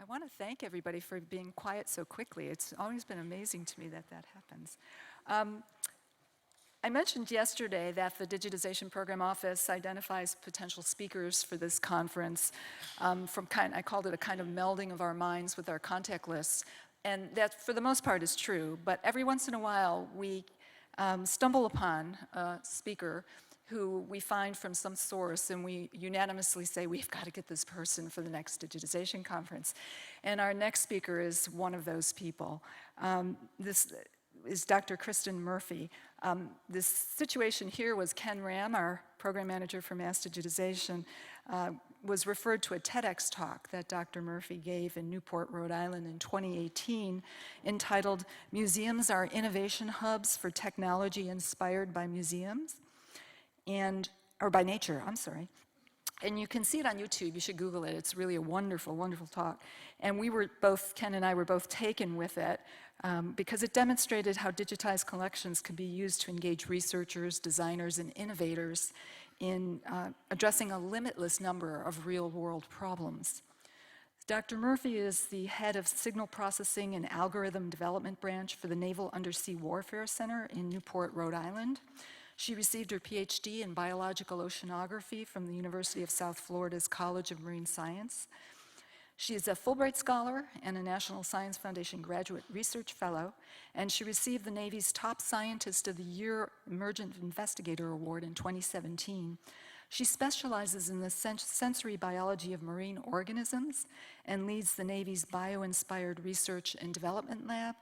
I want to thank everybody for being quiet so quickly. It's always been amazing to me that that happens. I mentioned yesterday that the Digitization Program Office identifies potential speakers for this conference I called it a kind of melding of our minds with our contact lists. And that, for the most part, is true. But every once in a while, we stumble upon a speaker who we find from some source, and we unanimously say, we've got to get this person for the next Digitization Conference. And our next speaker is one of those people. This is Dr. Christin Murphy. This situation here was Ken Ram, our program manager for Mass Digitization, was referred to a TEDx talk that Dr. Murphy gave in Newport, Rhode Island in 2018, entitled Museums Are Innovation Hubs for Technology Inspired by Museums. Or by nature, I'm sorry. And you can see it on YouTube. You should Google it. It's really a wonderful, wonderful talk. And Ken and I were both taken with it because it demonstrated how digitized collections could be used to engage researchers, designers, and innovators in addressing a limitless number of real-world problems. Dr. Murphy is the head of Signal Processing and Algorithm Development Branch for the Naval Undersea Warfare Center in Newport, Rhode Island. She received her PhD in biological oceanography from the University of South Florida's College of Marine Science. She is a Fulbright Scholar and a National Science Foundation Graduate Research Fellow, and she received the Navy's Top Scientist of the Year Emergent Investigator Award in 2017. She specializes in the sensory biology of marine organisms and leads the Navy's Bio-Inspired Research and Development Lab,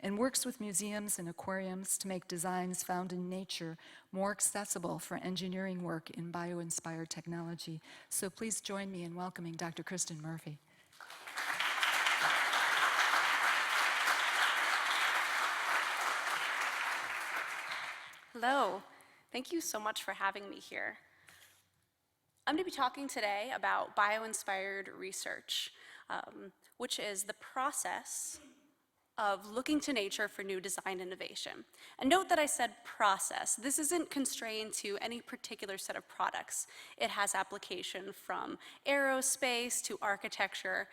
and works with museums and aquariums to make designs found in nature more accessible for engineering work in bio-inspired technology. So please join me in welcoming Dr. Christin Murphy. Hello. Thank you so much for having me here. I'm going to be talking today about bio-inspired research, which is the process of looking to nature for new design innovation. And note that I said process. This isn't constrained to any particular set of products. It has application from aerospace to architecture,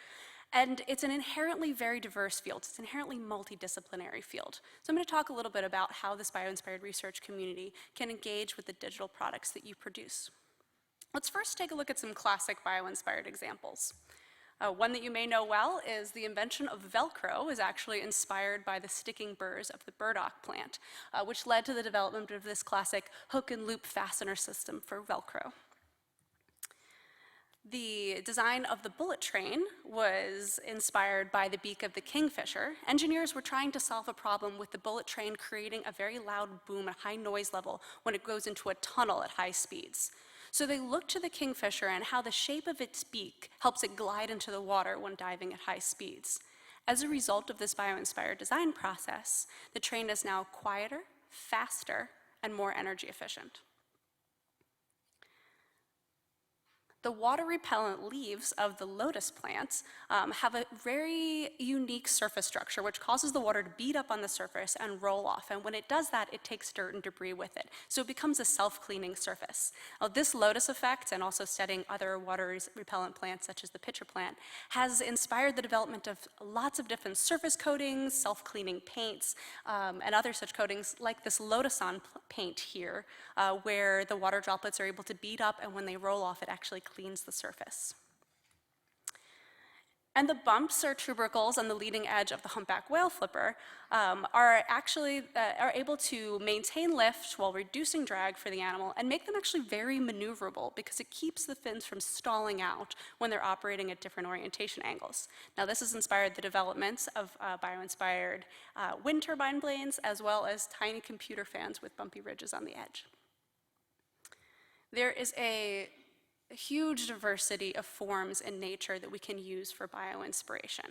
and it's an inherently very diverse field. It's an inherently multidisciplinary field. So I'm going to talk a little bit about how this bio-inspired research community can engage with the digital products that you produce. Let's first take a look at some classic bio-inspired examples. One that you may know well is the invention of Velcro is actually inspired by the sticking burrs of the burdock plant, which led to the development of this classic hook and loop fastener system for Velcro. The design of the bullet train was inspired by the beak of the kingfisher. Engineers were trying to solve a problem with the bullet train creating a very loud boom at high noise level when it goes into a tunnel at high speeds. So they looked to the kingfisher and how the shape of its beak helps it glide into the water when diving at high speeds. As a result of this bio-inspired design process, the train is now quieter, faster, and more energy efficient. The water-repellent leaves of the lotus plants have a very unique surface structure, which causes the water to beat up on the surface and roll off. And when it does that, it takes dirt and debris with it. So it becomes a self-cleaning surface. Now, this lotus effect, and also studying other water-repellent plants, such as the pitcher plant, has inspired the development of lots of different surface coatings, self-cleaning paints, and other such coatings, like this Lotuson paint here, where the water droplets are able to beat up, and when they roll off, it actually cleans the surface. And the bumps or tubercles on the leading edge of the humpback whale flipper are able to maintain lift while reducing drag for the animal and make them actually very maneuverable because it keeps the fins from stalling out when they're operating at different orientation angles. Now, this has inspired the developments of bio-inspired wind turbine blades, as well as tiny computer fans with bumpy ridges on the edge. There is a huge diversity of forms in nature that we can use for bio-inspiration.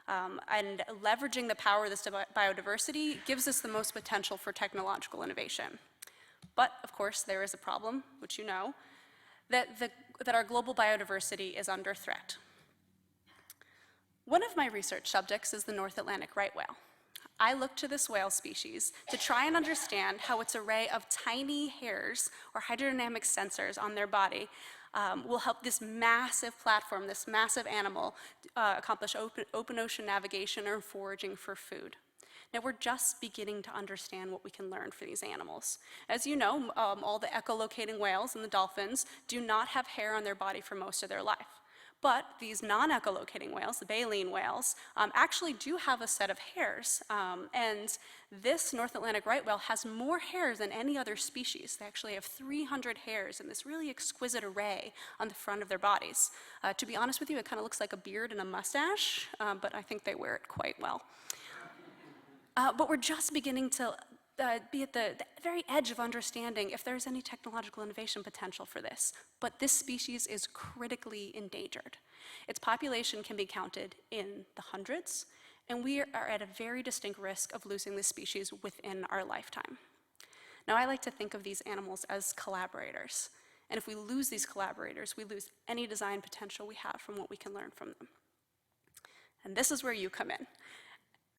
And leveraging the power of this biodiversity gives us the most potential for technological innovation. But, of course, there is a problem, which you know, that our global biodiversity is under threat. One of my research subjects is the North Atlantic right whale. I looked to this whale species to try and understand how its array of tiny hairs or hydrodynamic sensors on their body will help this massive platform, this massive animal, accomplish open ocean navigation or foraging for food. Now, we're just beginning to understand what we can learn from these animals. As you know, all the echolocating whales and the dolphins do not have hair on their body for most of their life. But these non-echolocating whales, the baleen whales, actually do have a set of hairs. And this North Atlantic right whale has more hairs than any other species. They actually have 300 hairs in this really exquisite array on the front of their bodies. To be honest with you, it kind of looks like a beard and a mustache, but I think they wear it quite well. But we're just beginning to be at the very edge of understanding if there's any technological innovation potential for this. But this species is critically endangered. Its population can be counted in the hundreds, and we are at a very distinct risk of losing this species within our lifetime. Now, I like to think of these animals as collaborators. And if we lose these collaborators, we lose any design potential we have from what we can learn from them. And this is where you come in.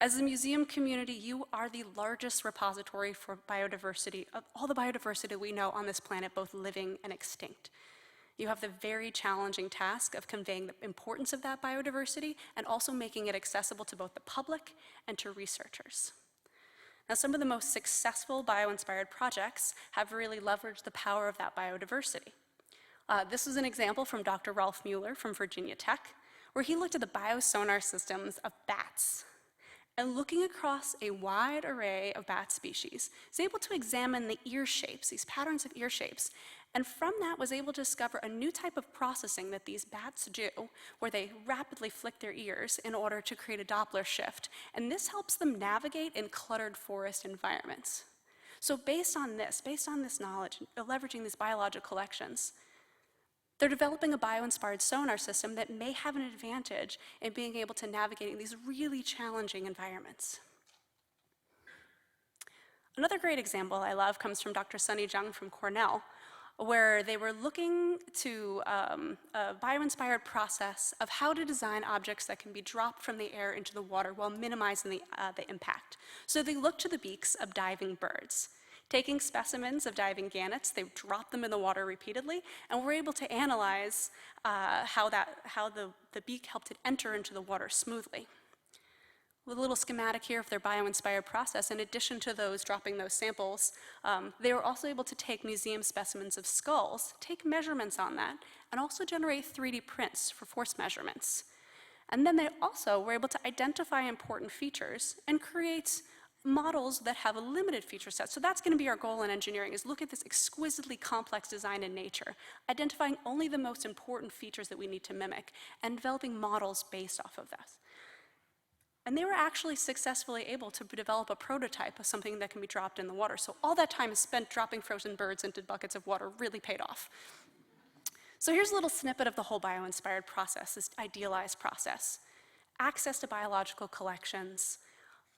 As a museum community, you are the largest repository for biodiversity, of all the biodiversity we know on this planet, both living and extinct. You have the very challenging task of conveying the importance of that biodiversity and also making it accessible to both the public and to researchers. Now, some of the most successful bio-inspired projects have really leveraged the power of that biodiversity. This is an example from Dr. Rolf Mueller from Virginia Tech, where he looked at the biosonar systems of bats. And looking across a wide array of bat species, is able to examine the ear shapes, these patterns of ear shapes, and from that was able to discover a new type of processing that these bats do, where they rapidly flick their ears in order to create a Doppler shift. And this helps them navigate in cluttered forest environments. So based on this knowledge, leveraging these biological collections, they're developing a bio-inspired sonar system that may have an advantage in being able to navigate in these really challenging environments. Another great example I love comes from Dr. Sunny Jung from Cornell, where they were looking to a bio-inspired process of how to design objects that can be dropped from the air into the water while minimizing the impact. So they looked to the beaks of diving birds. Taking specimens of diving gannets, they dropped them in the water repeatedly, and were able to analyze how the beak helped it enter into the water smoothly. With a little schematic here of their bio-inspired process, in addition to dropping those samples, they were also able to take museum specimens of skulls, take measurements on that, and also generate 3D prints for force measurements. And then they also were able to identify important features and create models that have a limited feature set. So that's going to be our goal in engineering, is look at this exquisitely complex design in nature, identifying only the most important features that we need to mimic, and developing models based off of that. And they were actually successfully able to develop a prototype of something that can be dropped in the water. So all that time spent dropping frozen birds into buckets of water really paid off. So here's a little snippet of the whole bio-inspired process, this idealized process. Access to biological collections,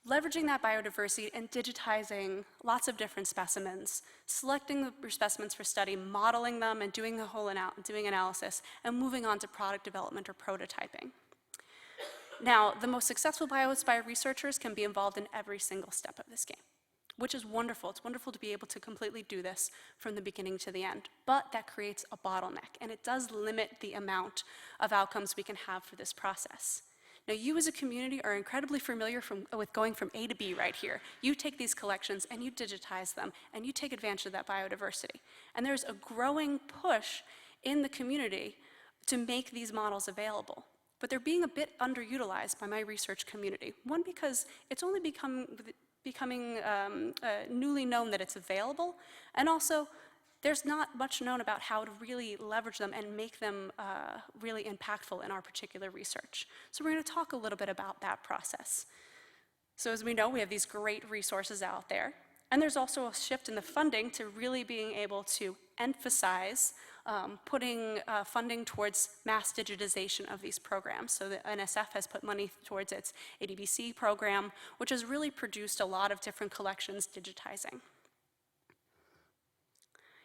leveraging that biodiversity and digitizing lots of different specimens, selecting the specimens for study, modeling them, and doing the whole doing analysis, and moving on to product development or prototyping. Now, the most successful bio-inspired researchers can be involved in every single step of this game, which is wonderful. It's wonderful to be able to completely do this from the beginning to the end, but that creates a bottleneck, and it does limit the amount of outcomes we can have for this process. Now, you as a community are incredibly familiar with going from A to B right here. You take these collections and you digitize them, and you take advantage of that biodiversity. And there's a growing push in the community to make these models available. But they're being a bit underutilized by my research community. One, because it's only becoming newly known that it's available, and also there's not much known about how to really leverage them and make them really impactful in our particular research. So we're going to talk a little bit about that process. So as we know, we have these great resources out there, and there's also a shift in the funding to really being able to emphasize putting funding towards mass digitization of these programs. So the NSF has put money towards its ADBC program, which has really produced a lot of different collections digitizing.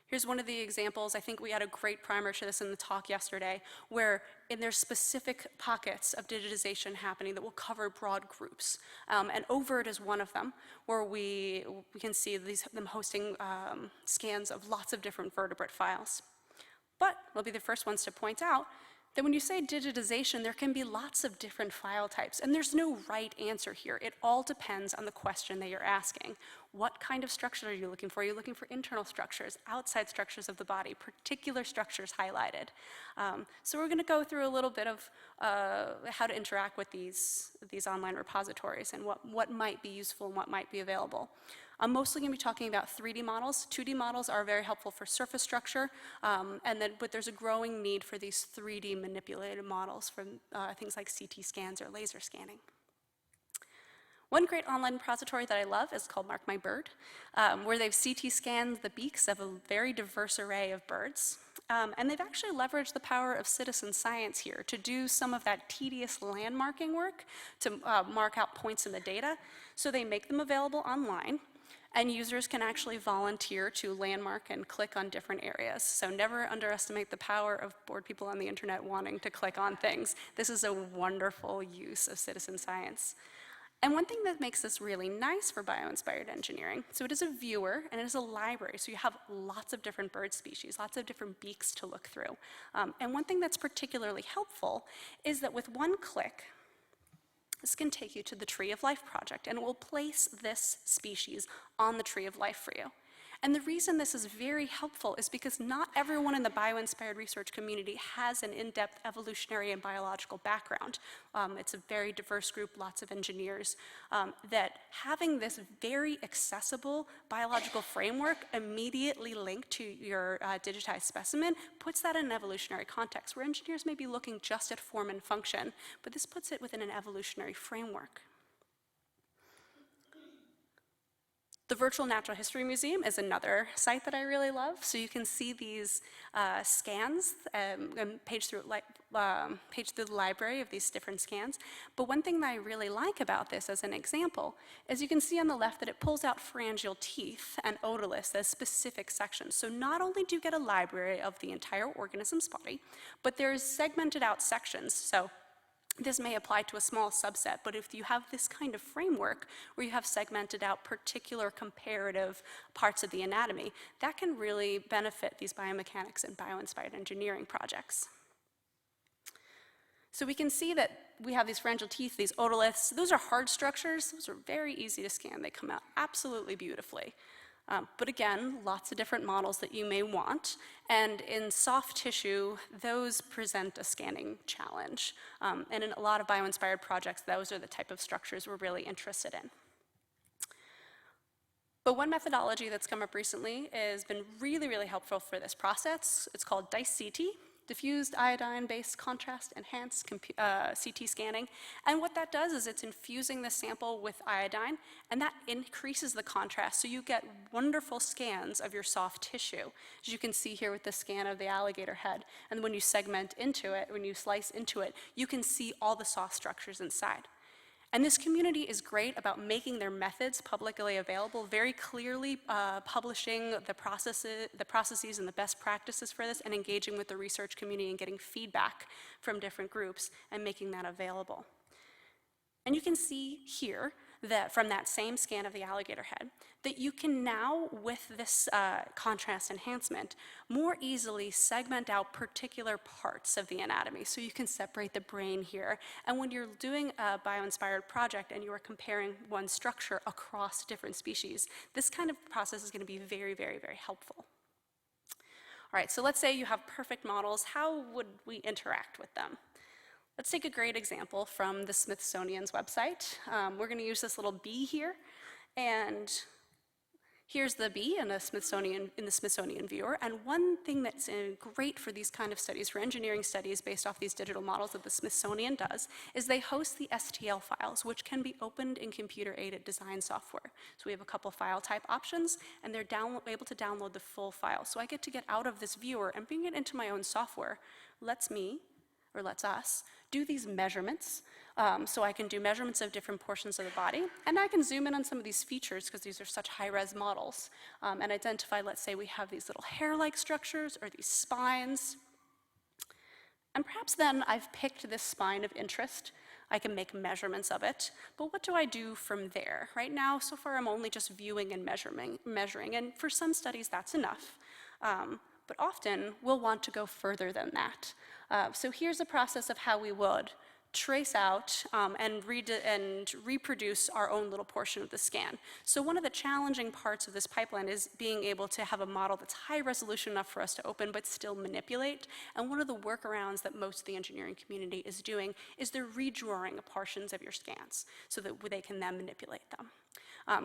Here's one of the examples. I think we had a great primer to this in the talk yesterday, where there's specific pockets of digitization happening that will cover broad groups. And OVERT is one of them, where we can see them hosting scans of lots of different vertebrate files. But we'll be the first ones to point out that when you say digitization, there can be lots of different file types, and there's no right answer here. It all depends on the question that you're asking. What kind of structure are you looking for? Are you looking for internal structures, outside structures of the body, particular structures highlighted? So we're going to go through a little bit of how to interact with these online repositories and what might be useful and what might be available. I'm mostly going to be talking about 3D models. 2D models are very helpful for surface structure, but there's a growing need for these 3D manipulated models from things like CT scans or laser scanning. One great online repository that I love is called Mark My Bird, where they've CT scanned the beaks of a very diverse array of birds. And they've actually leveraged the power of citizen science here to do some of that tedious landmarking work to mark out points in the data. So they make them available online, and users can actually volunteer to landmark and click on different areas. So never underestimate the power of bored people on the internet wanting to click on things. This is a wonderful use of citizen science. And one thing that makes this really nice for bio-inspired engineering, so it is a viewer and it is a library, so you have lots of different bird species, lots of different beaks to look through. And one thing that's particularly helpful is that with one click, this can take you to the Tree of Life project, and it will place this species on the Tree of Life for you. And the reason this is very helpful is because not everyone in the bio-inspired research community has an in-depth evolutionary and biological background. It's a very diverse group, lots of engineers, that having this very accessible biological framework immediately linked to your digitized specimen puts that in an evolutionary context, where engineers may be looking just at form and function, but this puts it within an evolutionary framework. The Virtual Natural History Museum is another site that I really love. So you can see these scans and page through the library of these different scans. But one thing that I really like about this as an example is you can see on the left that it pulls out pharyngeal teeth and otoliths as specific sections. So not only do you get a library of the entire organism's body, but there's segmented out sections. So this may apply to a small subset, but if you have this kind of framework where you have segmented out particular comparative parts of the anatomy, that can really benefit these biomechanics and bio-inspired engineering projects. So we can see that we have these pharyngeal teeth, these otoliths. Those are hard structures. Those are very easy to scan. They come out absolutely beautifully. But again, lots of different models that you may want. And in soft tissue, those present a scanning challenge. And in a lot of bio-inspired projects, those are the type of structures we're really interested in. But one methodology that's come up recently has been really, really helpful for this process. It's called DICE-CT, diffused iodine-based contrast enhanced CT scanning. And what that does is it's infusing the sample with iodine, and that increases the contrast, so you get wonderful scans of your soft tissue, as you can see here with the scan of the alligator head. And when you segment into it, when you slice into it, you can see all the soft structures inside. And this community is great about making their methods publicly available, very clearly publishing the processes and the best practices for this, and engaging with the research community and getting feedback from different groups and making that available. And you can see here that from that same scan of the alligator head, that you can now, with this contrast enhancement, more easily segment out particular parts of the anatomy. So you can separate the brain here. And when you're doing a bio-inspired project and you are comparing one structure across different species, this kind of process is going to be very, very, very helpful. All right, so let's say you have perfect models. How would we interact with them? Let's take a great example from the Smithsonian's website. We're going to use this little bee here, and here's the bee in the Smithsonian viewer. And one thing that's great for these kind of studies, for engineering studies based off these digital models that the Smithsonian does, is they host the STL files, which can be opened in computer-aided design software. So we have a couple file type options, and they're able to download the full file. So I get to get out of this viewer and bring it into my own software. Lets us do these measurements. So I can do measurements of different portions of the body, and I can zoom in on some of these features because these are such high-res models, and identify, let's say we have these little hair-like structures or these spines. And perhaps then I've picked this spine of interest. I can make measurements of it, but what do I do from there? Right now, so far I'm only just viewing and measuring, and for some studies that's enough. but often we'll want to go further than that. So here's a process of how we would trace out and reproduce our own little portion of the scan. So one of the challenging parts of this pipeline is being able to have a model that's high resolution enough for us to open but still manipulate. And one of the workarounds that most of the engineering community is doing is they're redrawing portions of your scans so that they can then manipulate them.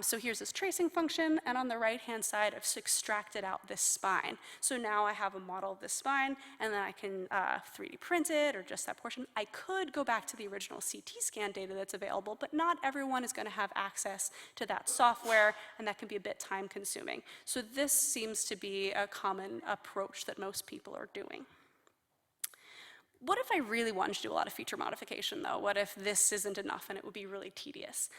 So here's this tracing function, and on the right-hand side, I've extracted out this spine. So now I have a model of this spine, and then I can 3D print it, or just that portion. I could go back to the original CT scan data that's available, but not everyone is going to have access to that software, and that can be a bit time-consuming. So this seems to be a common approach that most people are doing. What if I really wanted to do a lot of feature modification, though? What if this isn't enough and it would be really tedious?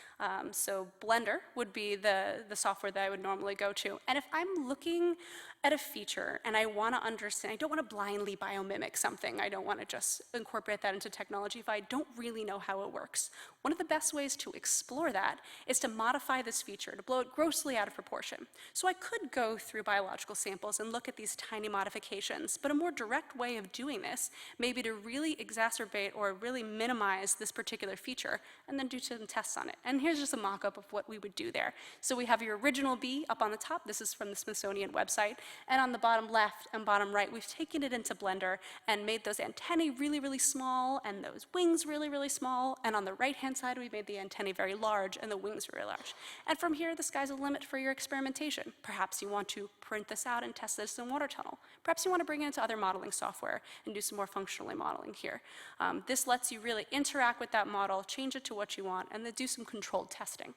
So Blender would be the software that I would normally go to. And if I'm looking at a feature and I want to understand, I don't want to blindly biomimic something. I don't want to just incorporate that into technology if I don't really know how it works. One of the best ways to explore that is to modify this feature, to blow it grossly out of proportion. So I could go through biological samples and look at these tiny modifications, but a more direct way of doing this may be to really exacerbate or really minimize this particular feature and then do some tests on it. And here's just a mock-up of what we would do there. So we have your original bee up on the top. This is from the Smithsonian website. And on the bottom left and bottom right, we've taken it into Blender and made those antennae really, really small and those wings really, really small. And on the right-hand side, we made the antennae very large and the wings very large. And from here, the sky's the limit for your experimentation. Perhaps you want to print this out and test this in water tunnel. Perhaps you want to bring it into other modeling software and do some more functionally modeling here. This lets you really interact with that model, change it to what you want, and then do some controlled testing.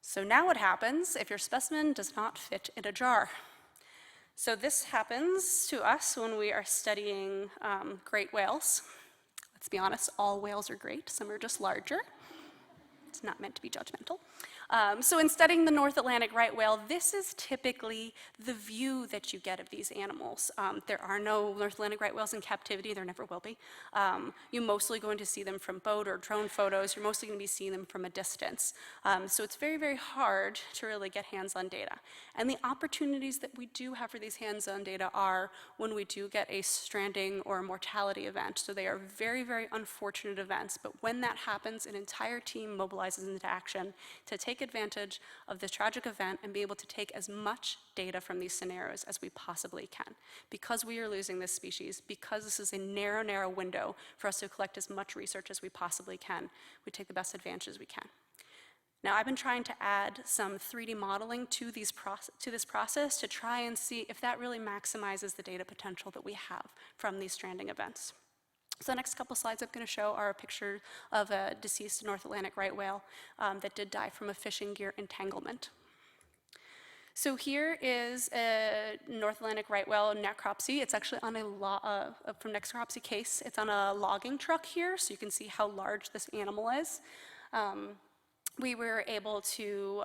So now what happens if your specimen does not fit in a jar? So this happens to us when we are studying great whales. Let's be honest, all whales are great, some are just larger. It's not meant to be judgmental. So in studying the North Atlantic right whale, this is typically the view that you get of these animals. There are no North Atlantic right whales in captivity, there never will be. You're mostly going to see them from boat or drone photos, you're mostly going to be seeing them from a distance. So it's very, very hard to really get hands-on data. And the opportunities that we do have for these hands-on data are when we do get a stranding or a mortality event. So they are very, very unfortunate events, but when that happens, an entire team mobilizes into action to take advantage of this tragic event and be able to take as much data from these scenarios as we possibly can. Because we are losing this species, because this is a narrow, narrow window for us to collect as much research as we possibly can, we take the best advantage we can. Now, I've been trying to add some 3D modeling to this process to try and see if that really maximizes the data potential that we have from these stranding events. So the next couple slides I'm going to show are a picture of a deceased North Atlantic right whale that did die from a fishing gear entanglement. So here is a North Atlantic right whale necropsy. It's actually on from necropsy case, it's on a logging truck here, so you can see how large this animal is. We were able to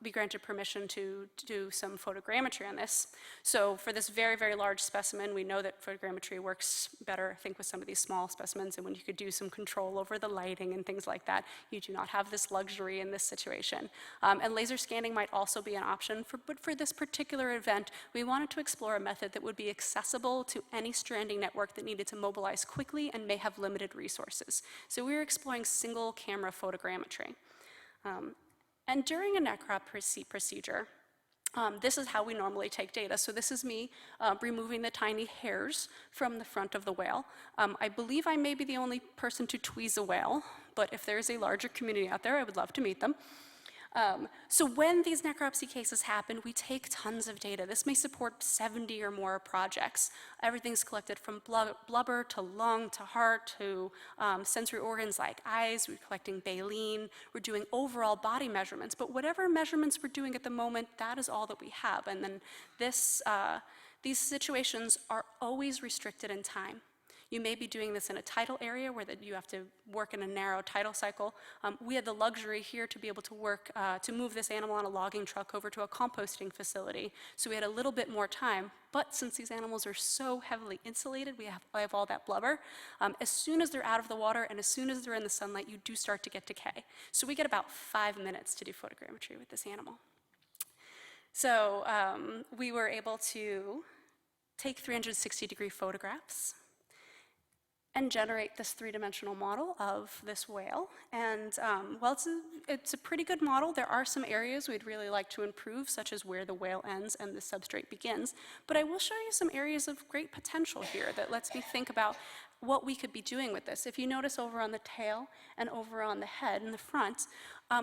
be granted permission to do some photogrammetry on this. So for this very, very large specimen, we know that photogrammetry works better, I think, with some of these small specimens, and when you could do some control over the lighting and things like that, you do not have this luxury in this situation. And laser scanning might also be an option, but for this particular event, we wanted to explore a method that would be accessible to any stranding network that needed to mobilize quickly and may have limited resources. So we were exploring single camera photogrammetry. And during a necropsy procedure, this is how we normally take data. So this is me removing the tiny hairs from the front of the whale. I believe I may be the only person to tweeze a whale, but if there's a larger community out there, I would love to meet them. So when these necropsy cases happen, we take tons of data. This may support 70 or more projects. Everything's collected from blubber to lung to heart to sensory organs like eyes. We're collecting baleen. We're doing overall body measurements. But whatever measurements we're doing at the moment, that is all that we have. And then these situations are always restricted in time. You may be doing this in a tidal area where you have to work in a narrow tidal cycle. We had the luxury here to be able to work, to move this animal on a logging truck over to a composting facility. So we had a little bit more time, but since these animals are so heavily insulated, I have all that blubber. As soon as they're out of the water and as soon as they're in the sunlight, you do start to get decay. So we get about 5 minutes to do photogrammetry with this animal. So we were able to take 360-degree photographs and generate this three-dimensional model of this whale. And while it's a pretty good model, there are some areas we'd really like to improve, such as where the whale ends and the substrate begins. But I will show you some areas of great potential here that lets me think about what we could be doing with this. If you notice over on the tail and over on the head in the front,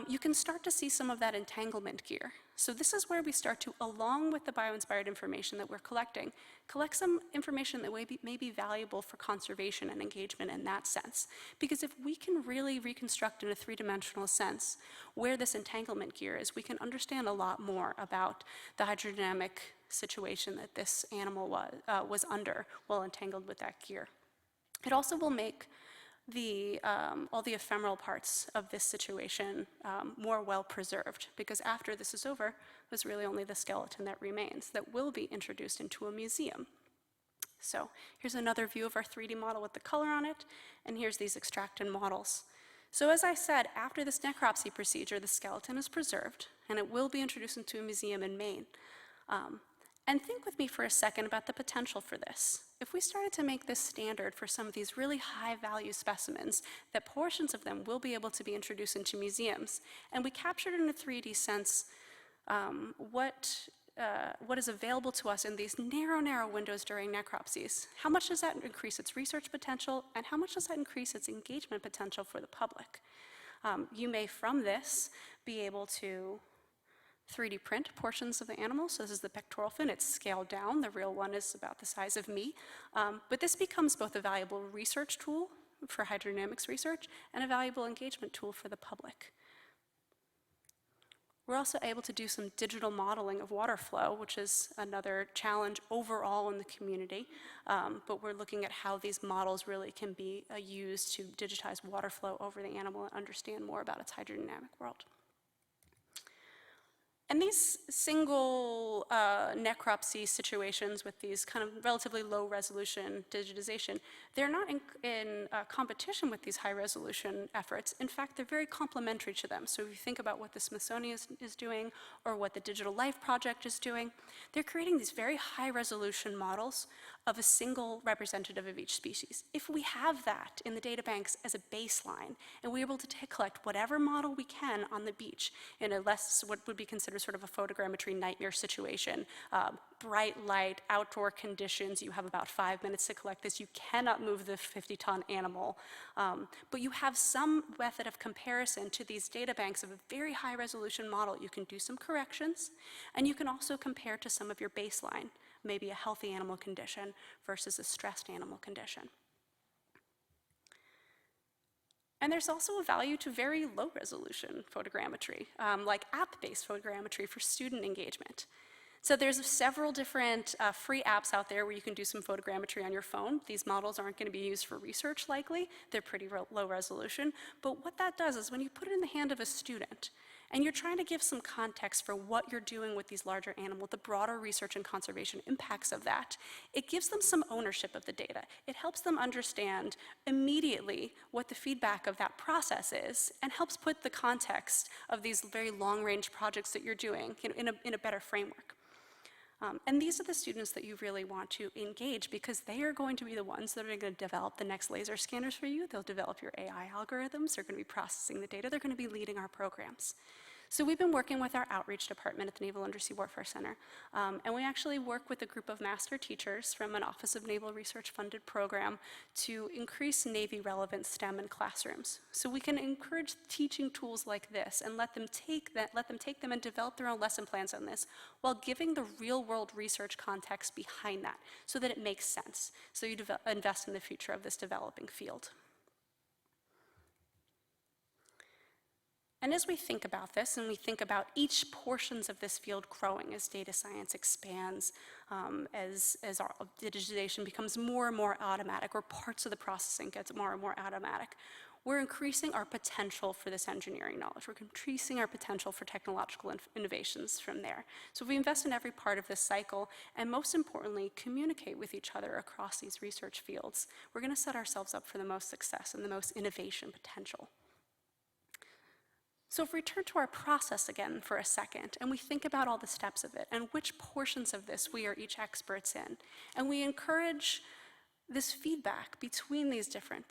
you can start to see some of that entanglement gear. So this is where we start to, along with the bio-inspired information that we're collecting, collect some information that may be valuable for conservation and engagement in that sense. Because if we can really reconstruct in a three-dimensional sense where this entanglement gear is, we can understand a lot more about the hydrodynamic situation that this animal was under while entangled with that gear. It also will make all the ephemeral parts of this situation more well preserved, because after this is over, there's really only the skeleton that remains that will be introduced into a museum. So here's another view of our 3D model with the color on it, and here's these extracted models. So as I said, after this necropsy procedure, the skeleton is preserved, and it will be introduced into a museum in Maine. And think with me for a second about the potential for this. If we started to make this standard for some of these really high-value specimens, that portions of them will be able to be introduced into museums, and we captured in a 3D sense what is available to us in these narrow windows during necropsies, how much does that increase its research potential, and how much does that increase its engagement potential for the public? You may, from this, be able to 3D print portions of the animal. So this is the pectoral fin. It's scaled down. The real one is about the size of me. But this becomes both a valuable research tool for hydrodynamics research and a valuable engagement tool for the public. We're also able to do some digital modeling of water flow, which is another challenge overall in the community. But we're looking at how these models really can be used to digitize water flow over the animal and understand more about its hydrodynamic world. And these single necropsy situations with these kind of relatively low resolution digitization, they're not in competition with these high resolution efforts. In fact, they're very complementary to them. So if you think about what the Smithsonian is doing or what the Digital Life Project is doing, they're creating these very high resolution models of a single representative of each species. If we have that in the databanks as a baseline, and we're able to collect whatever model we can on the beach in a less, what would be considered sort of a photogrammetry nightmare situation, bright light, outdoor conditions, you have about 5 minutes to collect this, you cannot move the 50-ton animal, but you have some method of comparison to these databanks of a very high resolution model. You can do some corrections, and you can also compare to some of your baseline, maybe a healthy animal condition versus a stressed animal condition. And there's also a value to very low resolution photogrammetry, like app-based photogrammetry for student engagement. So there's several different free apps out there where you can do some photogrammetry on your phone. These models aren't going to be used for research likely. They're pretty low resolution. But what that does is when you put it in the hand of a student, and you're trying to give some context for what you're doing with these larger animals, the broader research and conservation impacts of that, it gives them some ownership of the data. It helps them understand immediately what the feedback of that process is and helps put the context of these very long-range projects that you're doing in a better framework. And these are the students that you really want to engage because they are going to be the ones that are going to develop the next laser scanners for you. They'll develop your AI algorithms. They're going to be processing the data. They're going to be leading our programs. So we've been working with our outreach department at the Naval Undersea Warfare Center, and we actually work with a group of master teachers from an Office of Naval Research funded program to increase Navy relevant STEM in classrooms. So we can encourage teaching tools like this and let them take them and develop their own lesson plans on this while giving the real world research context behind that so that it makes sense. So you invest in the future of this developing field. And as we think about this, and we think about each portions of this field growing as data science expands, as our digitization becomes more and more automatic, or parts of the processing gets more and more automatic, we're increasing our potential for this engineering knowledge. We're increasing our potential for technological innovations from there. So if we invest in every part of this cycle, and most importantly, communicate with each other across these research fields, we're going to set ourselves up for the most success and the most innovation potential. So if we turn to our process again for a second, and we think about all the steps of it, and which portions of this we are each experts in, and we encourage this feedback between these different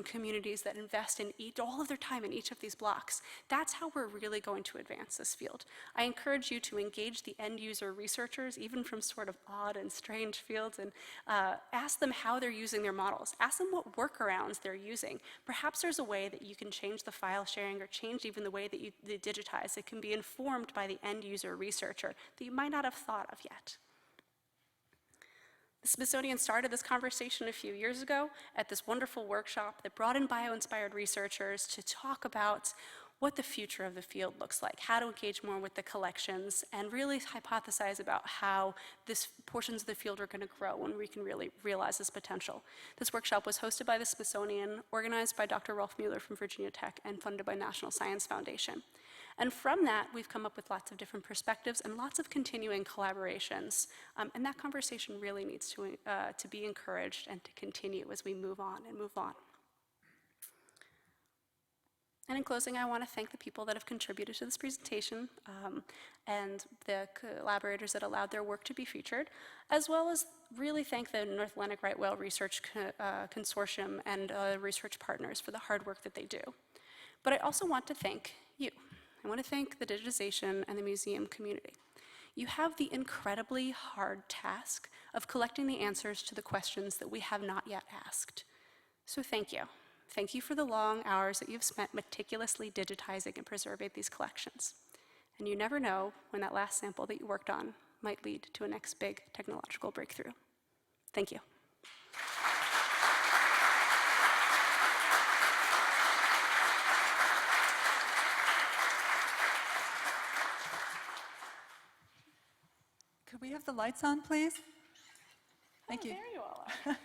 communities that invest in all of their time in each of these blocks, that's how we're really going to advance this field. I encourage you to engage the end user researchers, even from sort of odd and strange fields, and ask them how they're using their models. Ask them what workarounds they're using. Perhaps there's a way that you can change the file sharing or change even the way that you digitize. It can be informed by the end user researcher that you might not have thought of yet. The Smithsonian started this conversation a few years ago at this wonderful workshop that brought in bio-inspired researchers to talk about what the future of the field looks like, how to engage more with the collections, and really hypothesize about how these portions of the field are going to grow when we can really realize this potential. This workshop was hosted by the Smithsonian, organized by Dr. Rolf Mueller from Virginia Tech, and funded by National Science Foundation. And from that, we've come up with lots of different perspectives and lots of continuing collaborations. And that conversation really needs to be encouraged and to continue as we move on and move on. And in closing, I want to thank the people that have contributed to this presentation and the collaborators that allowed their work to be featured, as well as really thank the North Atlantic Right Whale Research Consortium and research partners for the hard work that they do. But I also want to thank you. I want to thank the digitization and the museum community. You have the incredibly hard task of collecting the answers to the questions that we have not yet asked. So thank you. Thank you for the long hours that you've spent meticulously digitizing and preserving these collections. And you never know when that last sample that you worked on might lead to a next big technological breakthrough. Thank you. Could we have the lights on, please? Thank you. There you all are.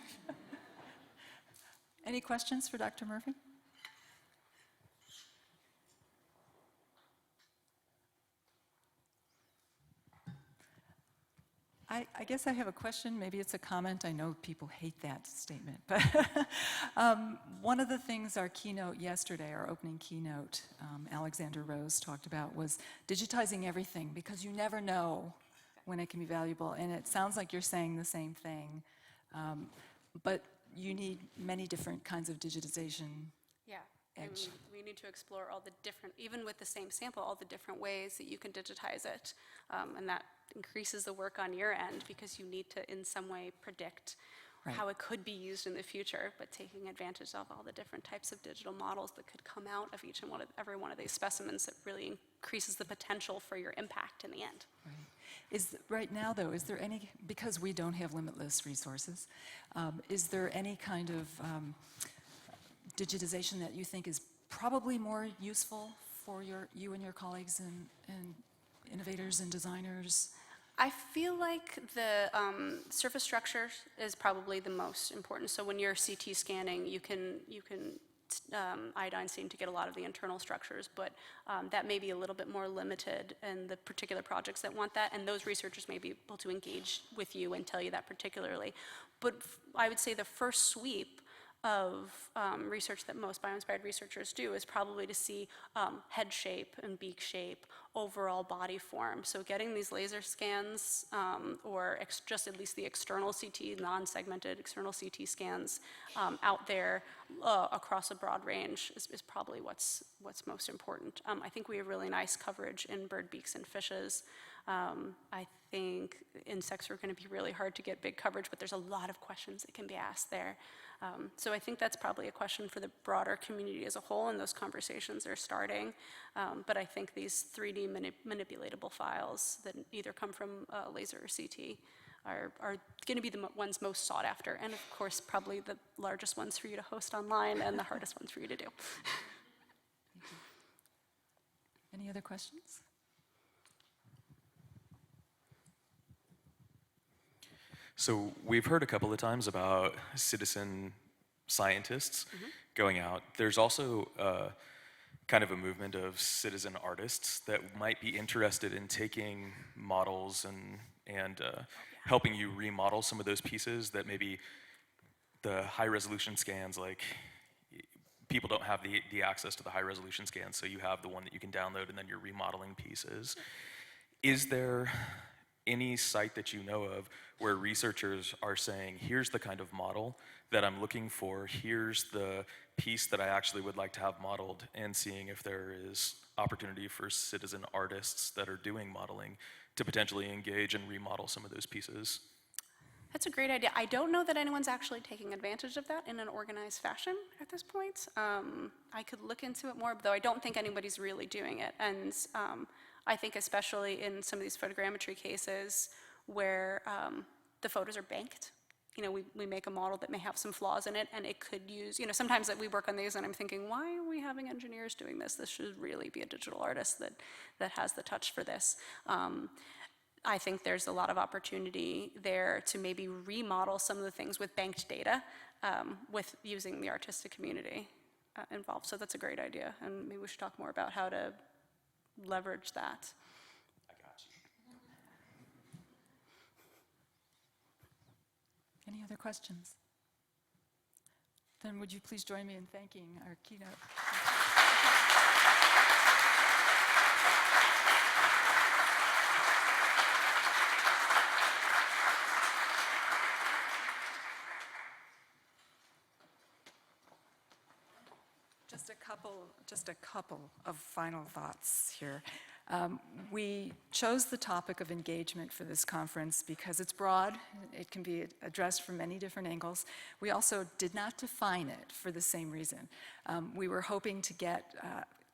Any questions for Dr. Murphy? I guess I have a question. Maybe it's a comment. I know people hate that statement. But one of the things our keynote yesterday, our opening keynote, Alexander Rose talked about was digitizing everything, because you never know when it can be valuable. And it sounds like you're saying the same thing. But you need many different kinds of digitization. Yeah, and we need to explore all the different, even with the same sample, all the different ways that you can digitize it. And that increases the work on your end, because you need to, in some way, predict how it could be used in the future, but taking advantage of all the different types of digital models that could come out of each and every one of these specimens, that really increases the potential for your impact in the end. Right. Right now, though, is there any, because we don't have limitless resources, is there any kind of digitization that you think is probably more useful for you and your colleagues and innovators and designers? I feel like the surface structure is probably the most important. So when you're CT scanning, you can iodine seam to get a lot of the internal structures, but that may be a little bit more limited in the particular projects that want that, and those researchers may be able to engage with you and tell you that particularly. But I would say the first sweep of research that most bio-inspired researchers do is probably to see head shape and beak shape, overall body form. So getting these laser scans or just at least the external CT, non-segmented external CT scans out there across a broad range is probably what's most important. I think we have really nice coverage in bird beaks and fishes. I think insects are going to be really hard to get big coverage, but there's a lot of questions that can be asked there. So I think that's probably a question for the broader community as a whole, and those conversations are starting. But I think these 3D manipulatable files that either come from laser or CT are going to be the ones most sought after, and of course probably the largest ones for you to host online and the hardest ones for you to do. Any other questions? So we've heard a couple of times about citizen scientists going out. There's also kind of a movement of citizen artists that might be interested in taking models and helping you remodel some of those pieces that maybe the high resolution scans like people don't have the access to the high resolution scans, so you have the one that you can download and then you're remodeling pieces. Is there any site that you know of where researchers are saying, here's the kind of model that I'm looking for, here's the piece that I actually would like to have modeled, and seeing if there is opportunity for citizen artists that are doing modeling to potentially engage and remodel some of those pieces? That's a great idea. I don't know that anyone's actually taking advantage of that in an organized fashion at this point. I could look into it more, though I don't think anybody's really doing it. And I think especially in some of these photogrammetry cases where the photos are banked, you know, we make a model that may have some flaws in it, and it could use, you know, sometimes that we work on these and I'm thinking, why are we having engineers doing this? This should really be a digital artist that has the touch for this. I think there's a lot of opportunity there to maybe remodel some of the things with banked data with using the artistic community involved. So that's a great idea, and maybe we should talk more about how to leverage that. I got you. Any other questions? Then would you please join me in thanking our keynote? Just a couple of final thoughts here. We chose the topic of engagement for this conference because it's broad. It can be addressed from many different angles. We also did not define it for the same reason. We were hoping to get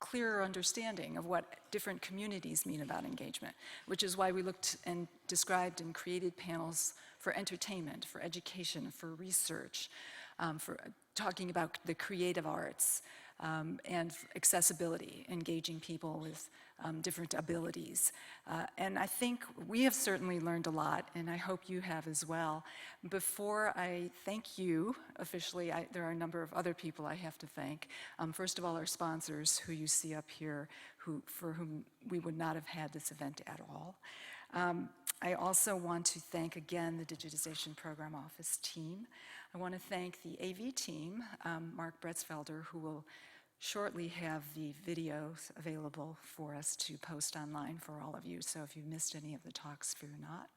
clearer understanding of what different communities mean about engagement, which is why we looked and described and created panels for entertainment, for education, for research, for talking about the creative arts, and accessibility, engaging people with different abilities. And I think we have certainly learned a lot, and I hope you have as well. Before I thank you officially, there are a number of other people I have to thank. First of all, our sponsors, who you see up here, for whom we would not have had this event at all. I also want to thank again the Digitization Program Office team. I want to thank the AV team, Mark Bretzfelder, who will shortly have the videos available for us to post online for all of you. So if you missed any of the talks, fear not.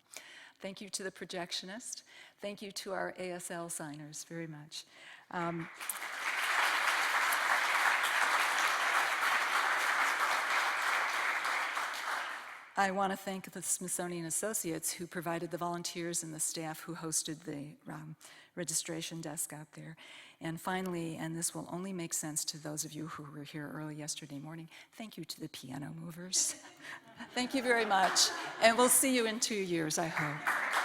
Thank you to the projectionist. Thank you to our ASL signers very much. I want to thank the Smithsonian Associates who provided the volunteers and the staff who hosted the registration desk out there. And finally, and this will only make sense to those of you who were here early yesterday morning, thank you to the piano movers. Thank you very much. And we'll see you in 2 years, I hope.